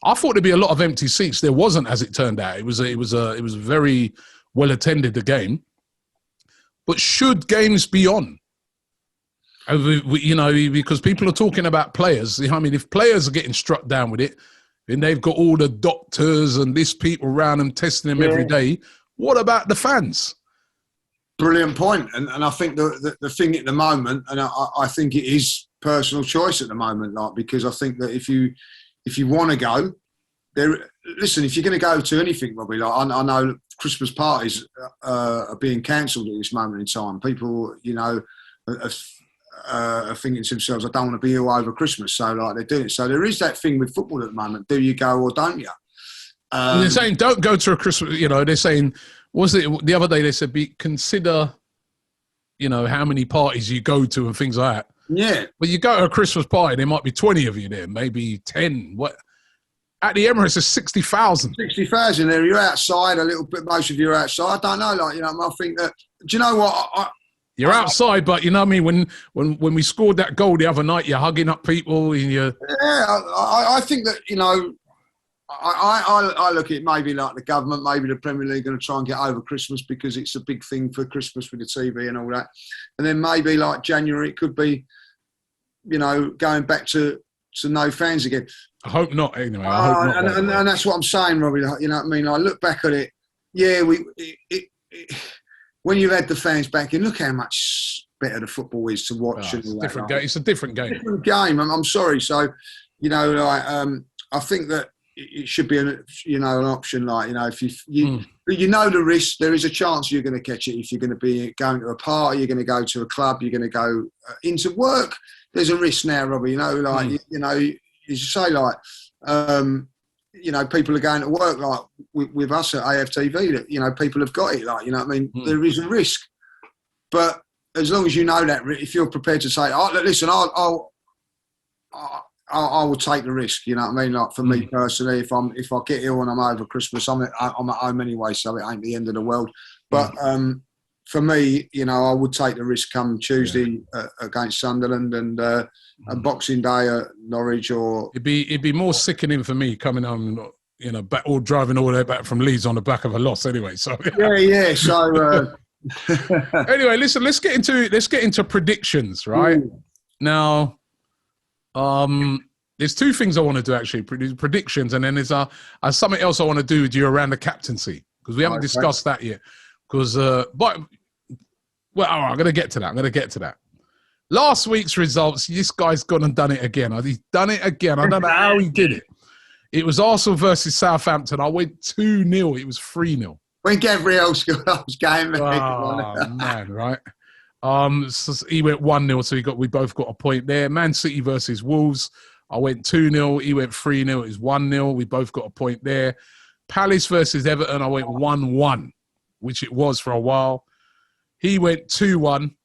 I thought there'd be a lot of empty seats. There wasn't, as it turned out. It was a very well attended, the game. But should games be on? You know, because people are talking about players. I mean, if players are getting struck down with it, and they've got all the doctors and this people around them testing them every day, what about the fans? Brilliant point. And I think the thing at the moment, and I think it is personal choice at the moment, like, because I think that if you want to go, listen, if you're going to go to anything, Robbie, like I know Christmas parties are being cancelled at this moment in time. People, you know, are thinking to themselves, I don't want to be ill over Christmas, so like they're doing it. So there is that thing with football at the moment. Do you go or don't you? They're saying don't go to a Christmas, you know, they're saying, was it the other day they said consider, you know, how many parties you go to and things like that. Yeah. But you go to a Christmas party, there might be 20 of you there, maybe 10. What? At the Emirates, there's 60,000. 60,000 there. You're outside a little bit. Most of you are outside. I don't know. Like, you know, I think that. Do you know what? You're outside, but you know what I mean. When we scored that goal the other night, you're hugging up people and you're. Yeah, I think that, you know, I look at it maybe like the government, maybe the Premier League going to try and get over Christmas because it's a big thing for Christmas with the TV and all that, and then maybe like January it could be, you know, going back to no fans again. I hope not. Anyway, I hope not. And that's what I'm saying, Robbie. You know what I mean? I look back at it. Yeah, when you've had the fans back in, look how much better the football is to watch. It's a different game. It's a different game. Different game. I'm sorry. So, you know, like, I think that it should be an option. Like, you know, if you know the risk, there is a chance you're going to catch it. If you're going to be going to a party, you're going to go to a club, you're going to go into work. There's a risk now, Robbie. You know, like you know, as you say, like. You know, people are going to work like with us at AFTV. That, you know, people have got it. Like, you know what I mean? There is a risk, but as long as you know that, if you're prepared to say, "Oh, listen, I will take the risk." You know what I mean? Like for me personally, if I get ill and I'm over Christmas, I'm at home anyway, so it ain't the end of the world. But for me, you know, I would take the risk come Tuesday against Sunderland and Boxing Day at Norwich, or it'd be more sickening for me coming home, you know, back or driving all the way back from Leeds on the back of a loss anyway. So yeah. So anyway, listen, let's get into predictions, right? Now, there's two things I want to do actually: predictions, and then there's something else I want to do with you around the captaincy because we haven't discussed that yet. Because, but well, all right, I'm going to get to that. Last week's results, this guy's gone and done it again. He's done it again. I don't know how he did it. It was Arsenal versus Southampton. I went 2-0. It was 3-0. When Gabriel scored, I was game. Oh, man, right? So he went 1-0, so we both got a point there. Man City versus Wolves. I went 2-0. He went 3-0. It was 1-0. We both got a point there. Palace versus Everton. I went 1-1. Which it was for a while. He went 2-1.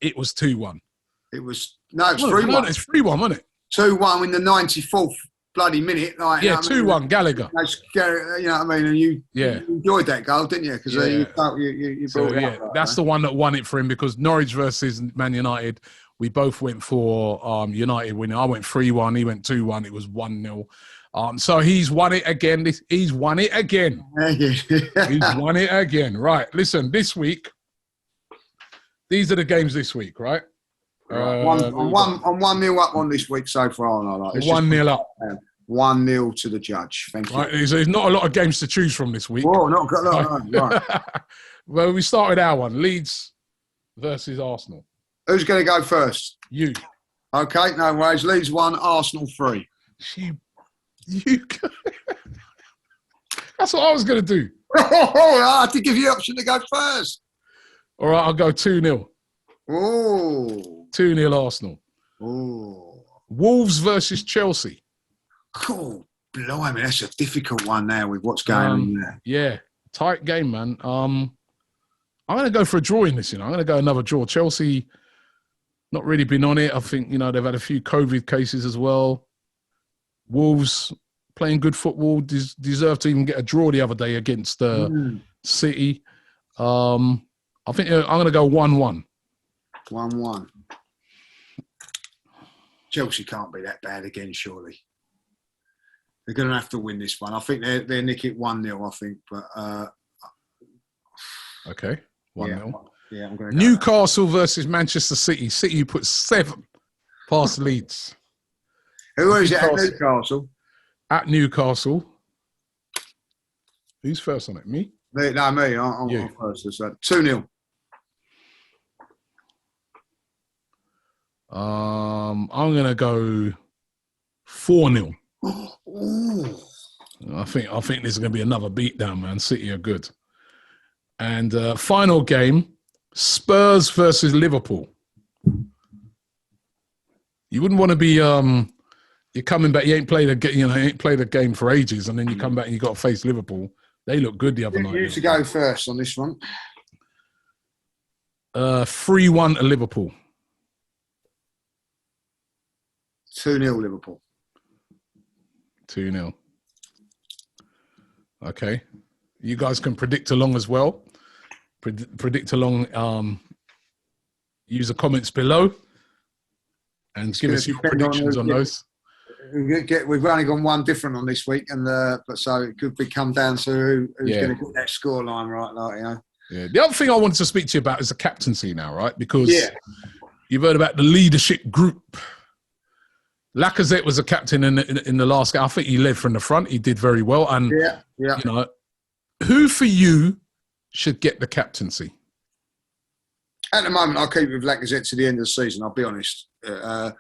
It was 2-1. It's 3-1. It's 3-1, wasn't it? 2-1 in the 94th bloody minute. Like, yeah, 2-1, Gallagher. You know what I mean? And you enjoyed that goal, didn't you? Because you brought it up. Right, that's the one that won it for him because Norwich versus Man United, we both went for United winning. I went 3-1. He went 2-1. It was 1-0. So he's won it again. He's won it again. He's won it again. Right. Listen, this week, these are the games this week, right? I'm 1-0 up on this week so far. 1-0 up. 1-0 to the judge. Thank you. Right, there's not a lot of games to choose from this week. Oh, not got right. Well, we started our one. Leeds versus Arsenal. Who's going to go first? You. Okay, no worries. Leeds 1, Arsenal 3. That's what I was going to do. I had to give you the option to go first. All right, I'll go 2-0. Oh. 2-0 Arsenal. Oh. Wolves versus Chelsea. Cool. Blimey, that's a difficult one now with what's going on there. Yeah, tight game, man. I'm going to go for a draw in this, I'm going to go another draw. Chelsea, not really been on it. I think, they've had a few COVID cases as well. Wolves playing good football, deserve to even get a draw the other day against City. I think I'm going to go 1-1. 1-1. Chelsea can't be that bad again, surely. They're going to have to win this one. I think they're nick it 1-0, I think. But okay, 1-0. Yeah, I'm going to Newcastle versus Manchester City. City put 7 past Leeds. Who is it at Newcastle? At Newcastle. Who's first on it? Me? No, me. I'm first. So 2-0. I'm going to go 4-0. I think this is going to be another beatdown, man. City are good. And final game, Spurs versus Liverpool. You wouldn't want to be you're coming back. You ain't played a game for ages, and then you come back and you got to face Liverpool. They look good the other night. You to go first on this one. 3-1 to Liverpool. 2-0 Liverpool. 2-0. Okay. You guys can predict along as well. Predict along. Use the comments below and give us your predictions on those. We've only gone one different on this week, but so it could come down to who's going to get that scoreline right, Yeah. The other thing I wanted to speak to you about is the captaincy now, right? Because you've heard about the leadership group. Lacazette was a captain in the last game. I think he led from the front. He did very well. And who for you should get the captaincy? At the moment, I'll keep with Lacazette to the end of the season. I'll be honest. I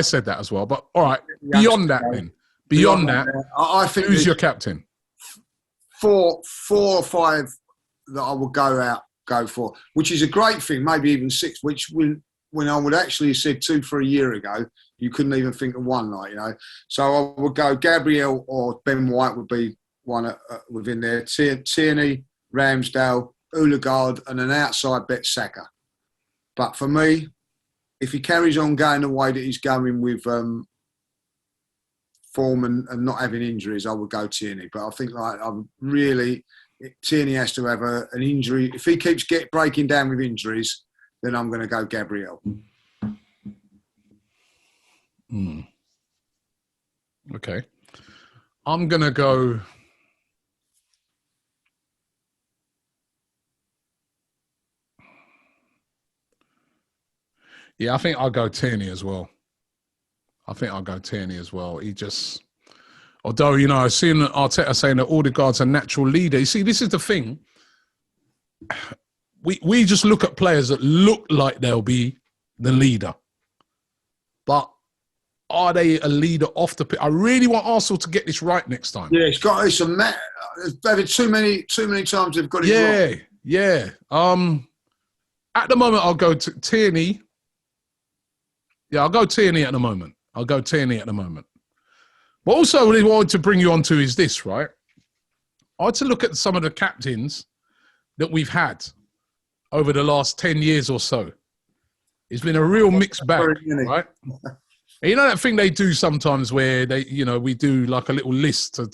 said that as well. But all right, beyond that, I think who's your captain? 4 or 5 that I would go for, which is a great thing. Maybe even 6. Which when I would actually have said 2 for a year ago, you couldn't even think of one. So I would go Gabriel or Ben White would be one within there. Tierney, Ramsdale, Odegaard, and an outside bet Saka. But for me, if he carries on going the way that he's going with form and not having injuries, I would go Tierney. But I think Tierney has to have an injury. If he keeps breaking down with injuries, then I'm going to go Gabriel. Okay. I'm going to go... Yeah, I think I'll go Tierney as well. He just... Although, I've seen Arteta saying that Odegaard's a natural leader. You see, this is the thing. We just look at players that look like they'll be the leader. But are they a leader off the pitch? I really want Arsenal to get this right next time. Yeah, it's a matter. Too many times they've got it wrong. Yeah. At the moment, I'll go to Tierney. Yeah, I'll go Tierney at the moment. But also, what I wanted to bring you on to is this, right? I had to look at some of the captains that we've had over the last 10 years or so. It's been a real mixed bag, right? And that thing they do sometimes where we do like a little list to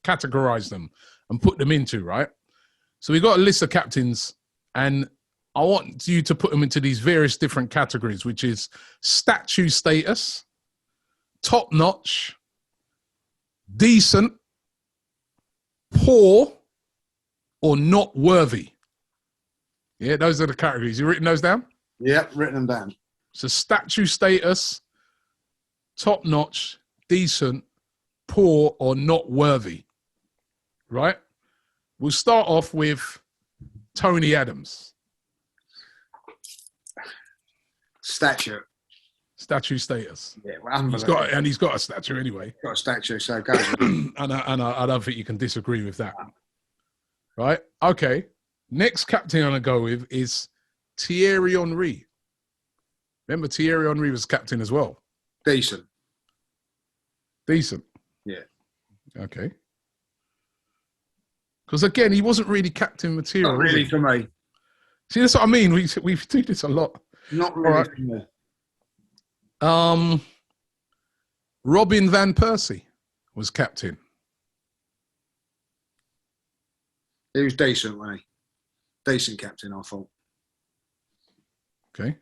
categorize them and put them into, right? So we got a list of captains, and I want you to put them into these various different categories, which is statue status, top notch, decent, poor, or not worthy. Yeah, those are the categories. You written those down? Yeah, written them down. So statue status, top notch, decent, poor, or not worthy. Right? We'll start off with Tony Adams. Stature. Statue status. Yeah, well, he's got a statue anyway. Got a statue, so it goes. and I don't think you can disagree with that. Right? Okay. Next captain I'm going to go with is Thierry Henry. Remember, Thierry Henry was captain as well. Decent. Yeah. Okay. Because again, he wasn't really captain material. Not really for me. See, that's what I mean. We do this a lot. Not really for me. Robin van Persie was captain. He was decent, wasn't he? Decent captain, I thought. Okay.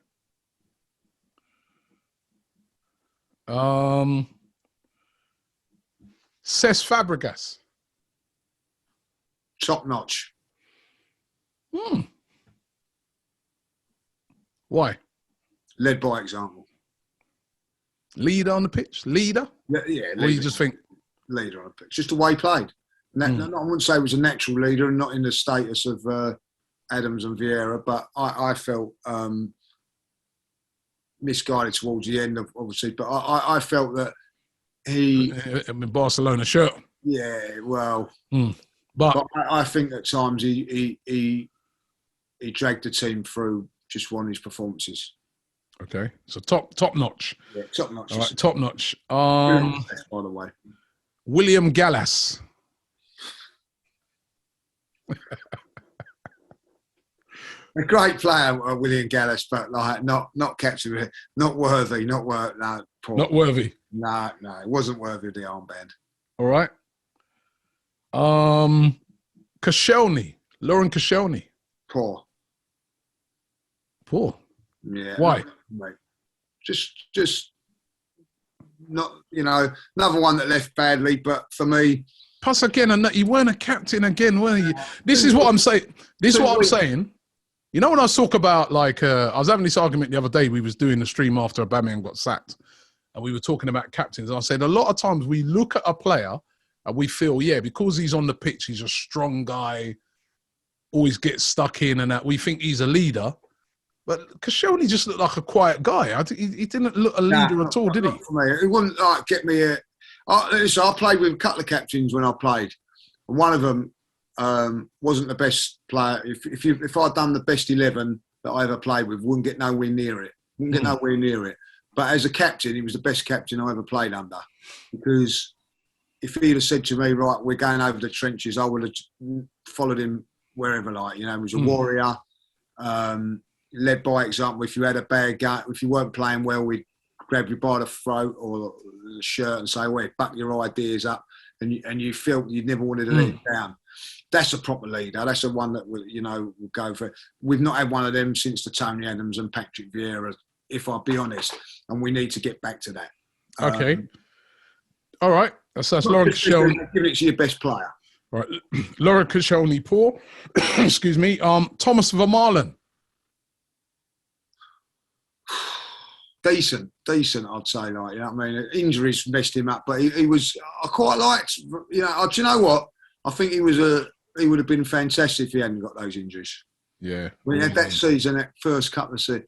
Cesc Fabregas. Top notch. Why? Led by example. Leader on the pitch? Leader? Yeah. Or you just think? Leader on the pitch. Just the way he played. I wouldn't say he was a natural leader and not in the status of Adams and Vieira, but I felt misguided towards the end, obviously. But I felt that he... In Barcelona shirt. Yeah, well... But I think at times he dragged the team through just one of his performances. Okay, so top notch. Yeah, top notch. All right, top notch. By the way, William Gallas. A great player, William Gallas, but like not captain, not worthy, no, poor. Not worthy. No, it wasn't worthy of the armband. All right. Koscielny, Laurent Koscielny. Poor. Yeah. Why? Mate. Just not, another one that left badly, but for me. Plus, again, you weren't a captain again, were you? This is what I'm saying. You know, when I talk about, like, I was having this argument the other day. We was doing the stream after Aubameyang got sacked, and we were talking about captains. And I said, a lot of times we look at a player and we feel, because he's on the pitch, he's a strong guy, always gets stuck in and that. We think he's a leader. But Koscielny just looked like a quiet guy. He didn't look a leader at all, did he? For me. It wouldn't get me I played with a couple of captains when I played. And one of them wasn't the best player. If I'd done the best 11 that I ever played with, wouldn't get nowhere near it. But as a captain, he was the best captain I ever played under. Because if he'd have said to me, right, we're going over the trenches, I would have followed him wherever, he was a warrior. Led by example. If you had a bad game, if you weren't playing well, we'd grab you by the throat or the shirt and say, "Wait, back your ideas up," and you felt you never wanted to let it down. That's a proper leader. That's the one that will go for it. We've not had one of them since the Tony Adams and Patrick Vieira, if I'll be honest, and we need to get back to that. Okay. All right. So that's Laurent Koscielny. Give it to your best player. Right. Laurent Koscielny, poor. Excuse me. Thomas Vermaelen. Decent, I'd say. Injuries messed him up, but he was. I quite liked. Do you know what? I think he would have been fantastic if he hadn't got those injuries. Yeah. When he had that season, that first couple of seasons,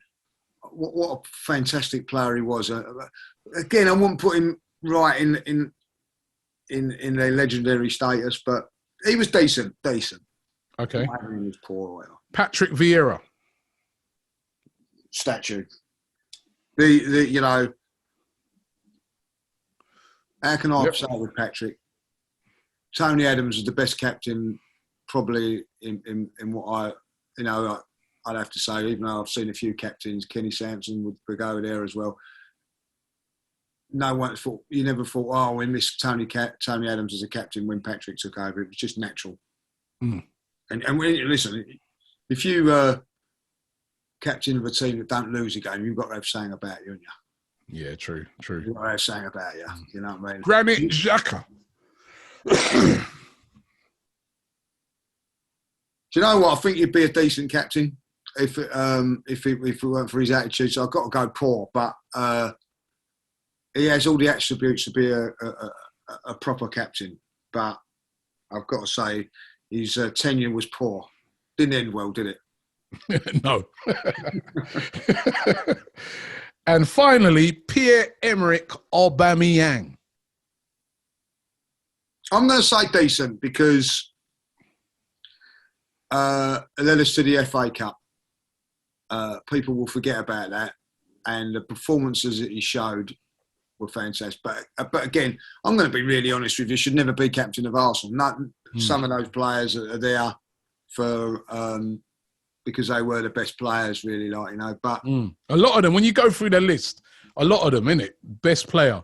what a fantastic player he was. Again, I wouldn't put him right in their legendary status, but he was decent. Okay. He was poor. Patrick Vieira. Statue. How can I say with Patrick? Tony Adams is the best captain, probably in what I'd have to say. Even though I've seen a few captains, Kenny Sampson would go there as well. No one thought. You never thought, oh, we missed Tony Adams as a captain when Patrick took over. It was just natural. And listen, if you captain of a team that don't lose a game, you've got to have something about you, haven't you? Yeah, true. You've got to have something about you. You know what I mean? Granit Xhaka. Do you know what? I think he'd be a decent captain if it weren't for his attitude. So I've got to go poor, but he has all the attributes to be a proper captain. But I've got to say his tenure was poor. Didn't end well, did it? No. And finally, Pierre-Emerick Aubameyang. I'm going to say decent because it led us to the FA Cup. People will forget about that. And the performances that he showed were fantastic. But again, I'm going to be really honest with you. Should never be captain of Arsenal. Some of those players are there for because they were the best players, really, But a lot of them, when you go through the list, a lot of them, innit? Best player.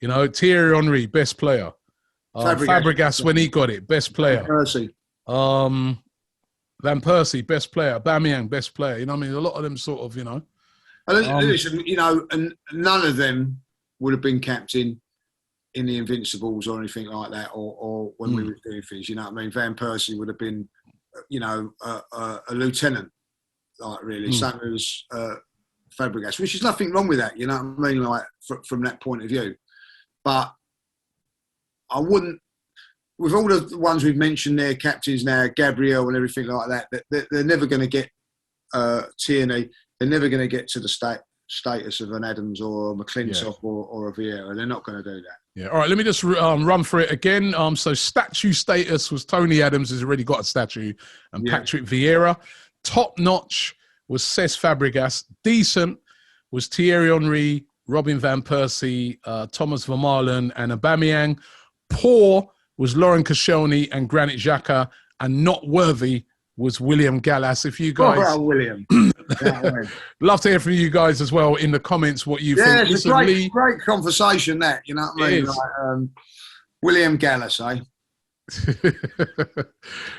Thierry Henry, best player. Fabregas, when he got it, best player. Van Persie, best player. Aubameyang, best player. A lot of them sort of, And listen, and none of them would have been captain in the Invincibles or anything like that, or when we were doing things. Van Persie would have been, a lieutenant, really. Same as Fabregas, which is nothing wrong with that. From that point of view. But I wouldn't, with all the ones we've mentioned there, captains now, Gabriel and everything like that, they're never going to get Tierney. They're never going to get to the status of an Adams or a McClintock or a Vieira. They're not going to do that. Yeah. All right. Let me just run through it again. So statue status was Tony Adams, who's already got a statue, and Patrick Vieira. Top notch was Cesc Fabregas. Decent was Thierry Henry, Robin van Persie, Thomas Vermaelen, and Aubameyang. Poor was Lauren Koscielny and Granit Xhaka, and not worthy was William Gallas. If you guys, William, love to hear from you guys as well in the comments what you think. It's a great conversation. That William Gallas, eh?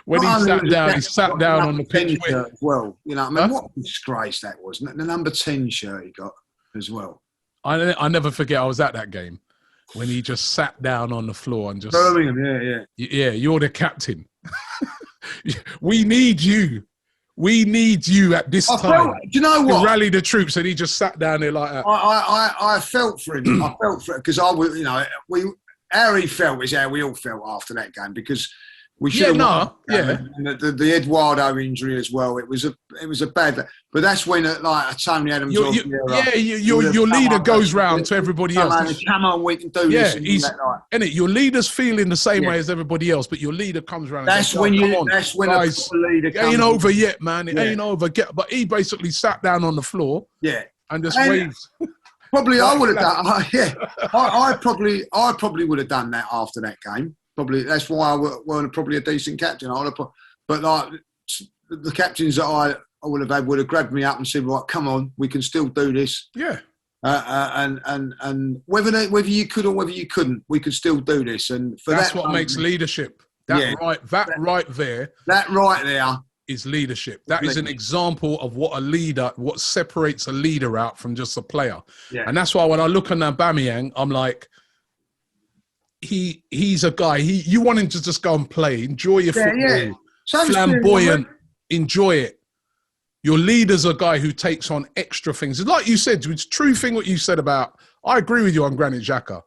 When he sat down on the pitch as well. What a disgrace that was. The number 10 shirt he got as well. I never forget. I was at that game when he just sat down on the floor and just Birmingham, yeah. You're the captain. We need you. We need you at this time. Do you know what? To rally the troops, and he just sat down there like that. I felt for him. I felt for it because I was, how he felt is how we all felt after that game because we should have won. And the Eduardo injury as well. It was a bad. But that's when Tony Adams. Your leader goes round to everybody else. Come on, we can do this. Your leader's feeling the same way as everybody else, but your leader comes around. That's when guys, a leader comes. It ain't over yet, man. It ain't over. But he basically sat down on the floor. And just waved. Probably I would have done. I probably would have done that after that game. Probably that's why I weren't probably a decent captain. But the captains that I would have had would have grabbed me up and said, "Right, come on, we can still do this." Yeah. And whether you could or whether you couldn't, we could still do this. And that's what makes leadership. That right there is leadership. That is an example of what separates a leader out from just a player. Yeah. And that's why when I look at Aubameyang, I'm like, he's a guy. You want him to just go and play, enjoy your football, flamboyant, enjoy it. Your leader's a guy who takes on extra things. Like you said, it's a true thing what you said about. I agree with you on Granit Xhaka.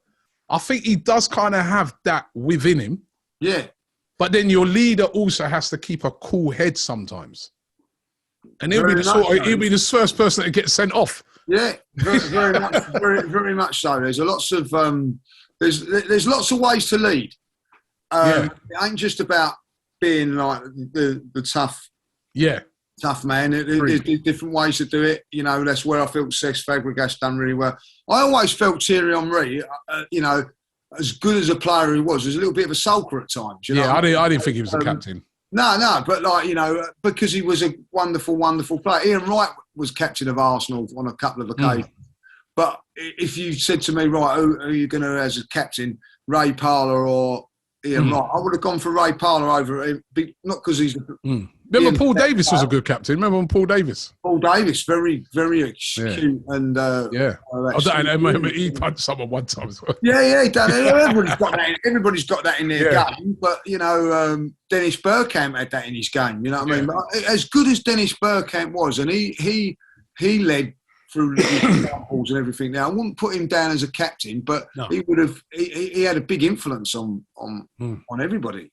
I think he does kind of have that within him. Yeah. But then your leader also has to keep a cool head sometimes, and he'll be the first person that gets sent off. Yeah, very much, very much so. There's lots of there's lots of ways to lead. It ain't just about being like the tough, tough man. There's different ways to do it. That's where I felt Cesc Fabregas done really well. I always felt Thierry Henry, as good as a player he was a little bit of a sulker at times. I didn't think he was a captain. No, but because he was a wonderful, wonderful player. Ian Wright was captain of Arsenal on a couple of occasions. But if you said to me, right, who are you going to as a captain, Ray Parlour or Ian Wright, I would have gone for Ray Parlour over, not because he's... Remember Paul Davis was a good captain. Remember when Paul Davis? Paul Davis, very, very acute and... he punched someone one time as well. Yeah, he done. Everybody's got that in their game. But, Dennis Bergkamp had that in his game, you know what I mean? But as good as Dennis Bergkamp was, and he led through examples and everything. Now, I wouldn't put him down as a captain, but he would have... He had a big influence on everybody.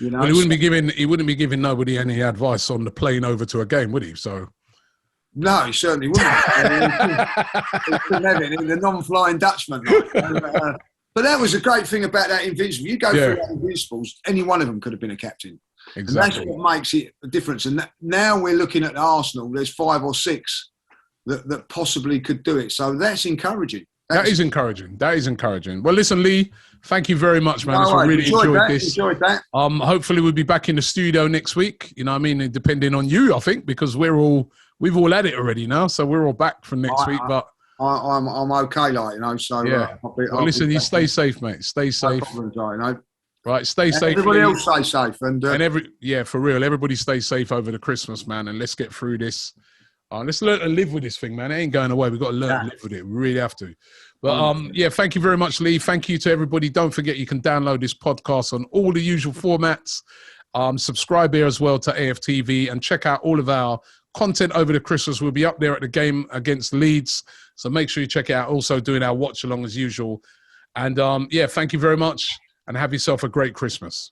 Well, he wouldn't be giving nobody any advice on the plane over to a game, would he? So No, he certainly wouldn't. He couldn't have it. He was a non-flying Dutchman. But that was a great thing about that Invincible. You go through that Invincibles, any one of them could have been a captain. Exactly. And that's what makes it a difference. And now we're looking at Arsenal. There's 5 or 6 that possibly could do it. So that's encouraging. That is encouraging. Well, listen, Lee, thank you very much, man. I really enjoyed this. Enjoyed that. Hopefully we'll be back in the studio next week. You know what I mean? Depending on you, I think, because we've all had it already now. So we're all back for next week. But I'm okay, like, you know. So yeah. Listen, you stay safe, mate. Stay safe. No problem, you know. Right, stay safe. Everybody else stay safe, and for real, everybody stay safe over the Christmas, man, and let's get through this. Let's learn to live with this thing, man. It ain't going away. We've got to learn to live with it. We really have to. But thank you very much, Lee. Thank you to everybody. Don't forget you can download this podcast on all the usual formats. Subscribe here as well to AFTV and check out all of our content over the Christmas. We'll be up there at the game against Leeds. So make sure you check it out. Also doing our watch along as usual. And thank you very much and have yourself a great Christmas.